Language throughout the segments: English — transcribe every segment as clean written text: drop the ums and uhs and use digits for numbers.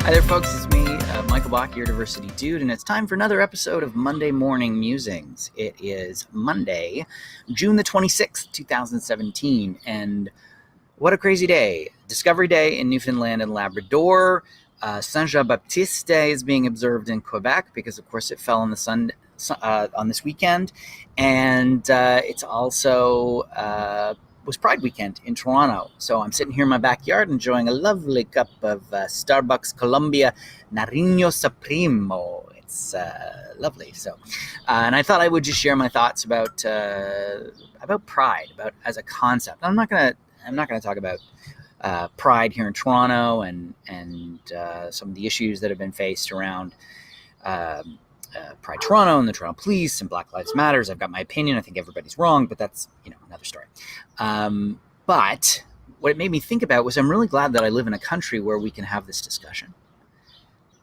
Hi there, folks. It's me, Michael Bach, your diversity dude, and it's time for another episode of Monday Morning Musings. It is Monday, June the 26th, 2017, and what a crazy day. Discovery Day in Newfoundland and Labrador. Saint-Jean-Baptiste Day is being observed in Quebec because, of course, it fell on the on this weekend, and it's also was Pride weekend in Toronto. So I'm sitting here in my backyard enjoying a lovely cup of Starbucks Columbia Nariño Supremo. It's lovely. So, and I thought I would just share my thoughts about pride, about as a concept. I'm not gonna talk about pride here in Toronto and some of the issues that have been faced around Pride Toronto and the Toronto Police and Black Lives Matters. I've got my opinion. I think everybody's wrong, but that's another story. But what it made me think about was I'm really glad that I live in a country where we can have this discussion.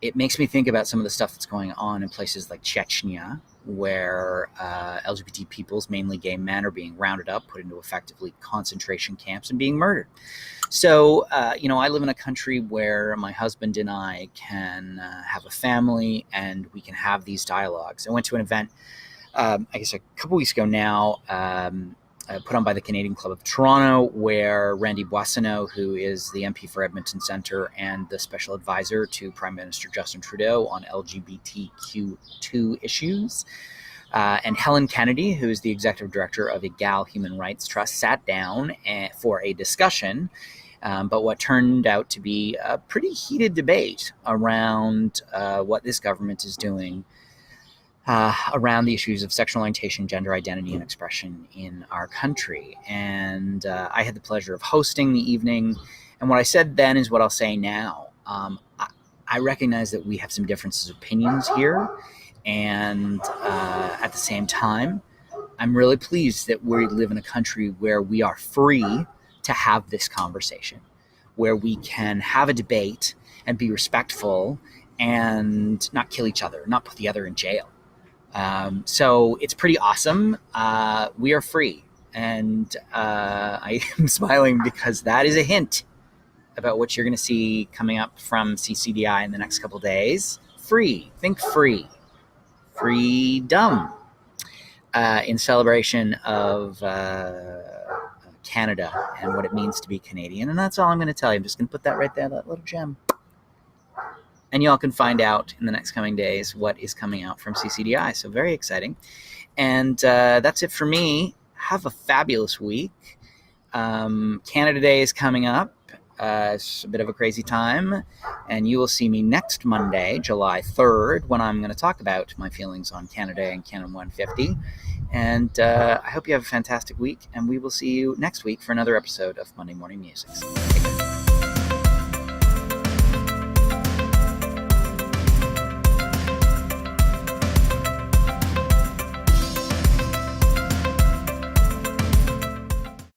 It makes me think about some of the stuff that's going on in places like Chechnya, where LGBT peoples, mainly gay men, are being rounded up, put into effectively concentration camps, and being murdered. So, I live in a country where my husband and I can have a family and we can have these dialogues. I went to an event, I guess a couple weeks ago now, put on by the Canadian Club of Toronto, where Randy Boissonnault, who is the MP for Edmonton Centre and the special advisor to Prime Minister Justin Trudeau on LGBTQ2 issues, and Helen Kennedy, who is the executive director of Egal Human Rights Trust, sat down for a discussion, but what turned out to be a pretty heated debate around what this government is doing around the issues of sexual orientation, gender identity, and expression in our country. And I had the pleasure of hosting the evening. And what I said then is what I'll say now. I recognize that we have some differences of opinions here. And at the same time, I'm really pleased that we live in a country where we are free to have this conversation, where we can have a debate and be respectful and not kill each other, not put the other in jail. So it's pretty awesome. We are free. And I am smiling because that is a hint about what you're going to see coming up from CCDI in the next couple of days. Free. Think free. Freedom. In celebration of Canada and what it means to be Canadian. And that's all I'm going to tell you. I'm just going to put that right there, that little gem. And y'all can find out in the next coming days what is coming out from CCDI. So very exciting. And that's it for me. Have a fabulous week. Canada Day is coming up. It's a bit of a crazy time. And you will see me next Monday, July 3rd, when I'm going to talk about my feelings on Canada and Canon 150. And I hope you have a fantastic week. And we will see you next week for another episode of Monday Morning Musings. Take care.